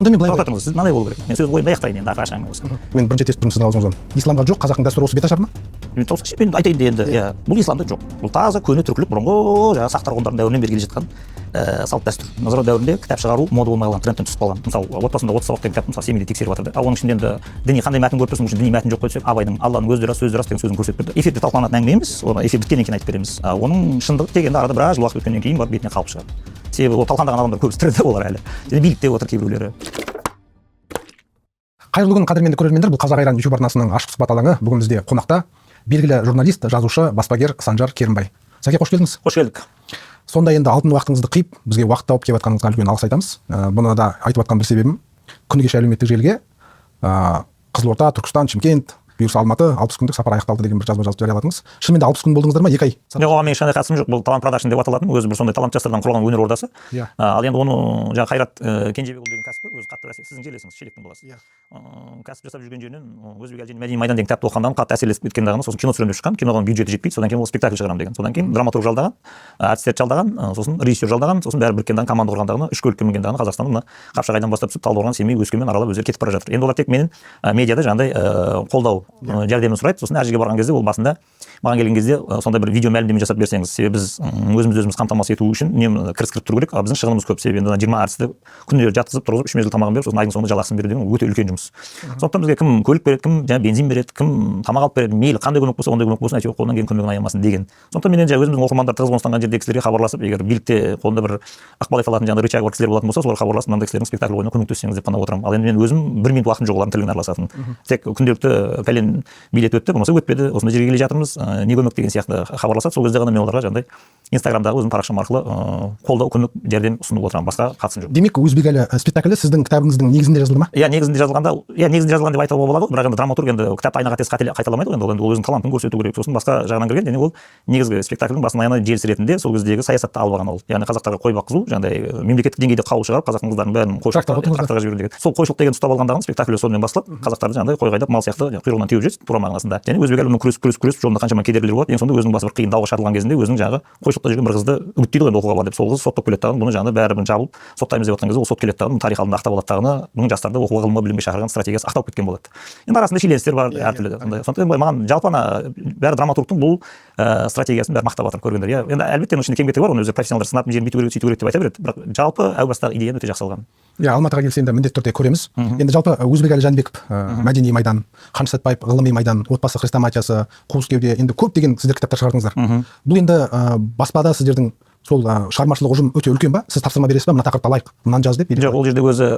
Онда мен былай тоқтатыңыз, сіз мынандай болу керек. Мен сөз ойымды аяқтайын енді ақыры ашамын осы. мен бірінші естіп тұрмын сіздің аузыңыздан. Исламға жоқ, қазақтың дәстүрі осы беташар ма? Мен айтайын енді, иә, бұл исламда жоқ. Бұл таза көне түркілік бұрынғы жаңағы сақ тарғындардың дәуірінен бері келе жатқан салт дәстүр. Назарбаев дәуірінде кітап шығару мода болмай қалған, трендтен түсіп қалған. Мысалы, отбасында 30 сабақ деген кітапты мысалы семейде тексеріп жатыр да. Ал оның ішінде енді діни қандай мәтін көріп тұрсың, бұл діни мәтін жоқ қой десек, Абайдың Алланың өзі рас, сөзі рас деген сөзін көрсетіп берді. Эфирде талқыланатын әңгіме емес, оны эфир біткеннен кейін айтып береміз. Оның шындығы тек енді арада біраз жыл уақыт өткеннен кейін барып бетіне қалып шығады. Себебі ол талқыланған адамдар көбісі тіріде олар әлі. Және билікте отыр кейбіреулері. Қайырлы күн қадірменді көрермендер, бұл Қазақ Айран YouTube арнасының ашық сұхбат алаңы. Бүгін бізде қонақта белгілі журналист, жазушы, баспагер Санжар Керімбай. Сәке, қош келдіңіз. Қош келдік. Сонда енді алтын уақытыңызды қиып, бізге уақыт тауып келіп жатқаныңызға үлкен алғыс айтамыз. Бұны да айтып жатқан бір себебім, күні кеше әлеуметтік желіге Қызылорда, Түркістан, Шымкент, бұйырса Алматы 60 күндік сапар аяқталды деген бір жазба жазып жарияладыңыз. Шынымен де 60 күн болдыңыздар ма? 2 ай. Жоқ, оған менің ешқандай қатысым жоқ. Бұл талант продакшн деп аталатын, өзі бір сондай талант жастардан құралған өнер ордасы. Ал енді оны жаңа Қайрат Кенжебекұлы деген кәсіпкер, өзі қатты сіздің жерлесіңіз, Шелектің баласы. Кәсіп жасап жүрген жерінен Өзбек әлжені мәдени майдан деген кітапты оқығаннан қатты әсерлесіп кеткен дағыны, сосын кино түсіремін деп шыққан, киноға бюджеті жетпейді, содан кейін ол спектакль шығарамын деген. Содан кейін драматург жалдаған, әртістерді жалдаған, сосын режиссер жалдаған, сосын бәрі біріккен дағыны, команда құрған дағыны, 3 көлікке мінген дағыны Қазақстанның мына Қапшағайдан бастап түсіп Талдықорған, Семей, Өскемен аралап өздері кетіп бара жатыр. Енді олар тек менен медиада жаңағыдай қолдау жәрдемін сұрайды. Сосын әр жерге барған кезде ол басында маған келген кезде сондай бір видео мәлімдеме жасап берсеңіз, себебі біз өзіміз қамтамасыз ету үшін үнемі кіріс кіріп тұру керек, ал біздің шығынымыз көп. Себебі енді 20 әртісті күнде жатқызып тұрғызып 3 мезгіл тамағын беріп, сосын айдың соңында жалақысын беру деген өте үлкен жұмыс. Сондықтан бізге кім көлік береді, кім жаңа бензин береді, кім тамақ алып береді, мейлі қандай көмек болса ондай көмек болсын, әйтеуір қолынан келген көмегін аямасын деген. Сондықтан мен енді өзіміздің оқырмандар тығыз қоныстанған жердегі кісілерге хабарласып, егер билікте қолында бір ықпал ете алатын жаңағы рычаг бар кісілер болатын болса, соларға хабарласып мынандай кісілердің спектакль ойнауына көмектессеңіз деп қана отырамын. Ал енді мен өзім 1 минут уақытым жоқ олардың тілімен араласатын. Тек күнделікті пәлен билет өтті, болмаса өтпеді, осындай жерге келе жатырмыз, не көмек деген сияқты хабарласады. Сол кезде ғана мен оларға жаңағыдай Инстаграмдағы өзімнің парақшам арқылы қолдау, көмек, жәрдем ұсынып отырамын. Басқа қатысым жоқ. Демек, Өзбек әлі спектаклі сіздің кітабыңыздың негізінде жазылды ма? Иә, негізінде жазылған деп айтуға болады. Бірақ енді драматург енді кітапты айна қатесіз қайталамайды ғой, енді ол өзінің талантын көрсету керек. Сосын басқа жағынан кірген, және ол негізгі спектакльдің басынан аяғына желісі ретінде сол кездегі саясатты алып алған ол. Яғни қазақтарға қой баққызу, жаңағыдай мемлекеттік деңгейде қаулы шығарып, қазақтың қыздарын бәрін қойшылыққа жіберу деген. Сол қойшылық деген ұстап алғандағын спектакль сонымен басталып, қазақтарды жаңағыдай қой қайдап мал сияқты құйрығынан теуіп жүреді тура мағынасында. Және Өзбек әлі күресіп жолында қаншама кедергілер болады. Ең соңында өзінің басы бір қиын дауға шарылған кезінде өзінің жаңағы қойшылықта жүрген бір қызды үгіттейді ғой, енді оқуға бар деп. Сол қыз соттап келеді тағын, бұны жаңағыдай бәрібір жабылып соттаймыз деп жатқан кезде ол сот келеді тағын, тарих алдында ақтап алады тағыны, бұның жастарды оқуға ғылымға білімге шақырған стратегиясы ақталып кеткен болады. Енді арасында шиеленістер бар, әртүрлі. Сондықтан маған жалпы ана бәрі драматургтың бұл стратегиясын бәрі мақтап жатыр көргендер. Иә, енді әлбетте оның ішінде кем кетігі бар, оны өзі профессионалдар сынап жерін бүйту керек, сөйту керек деп айта береді. Бірақ жалпы әу бастағы идеяны өте жақсы алған. Иә, Алматыға келсе енді міндетті түрде көреміз. Енді жалпы Өзбекәлі Жәнібеков, мәдени майдан, Қаныш Сәтбаев, ғылыми майдан, отбасы хрестоматиясы, қуыс кеуде, енді көп деген сіздер кітаптар шығардыңыздар. Бұл енді баспада сіздердің сол шығармашылық ұжым өте үлкен ба? Сіз тапсырма бересіз ба, мына тақырыпты алайық, мынаны жаз деп? Жоқ, ол жерде өзі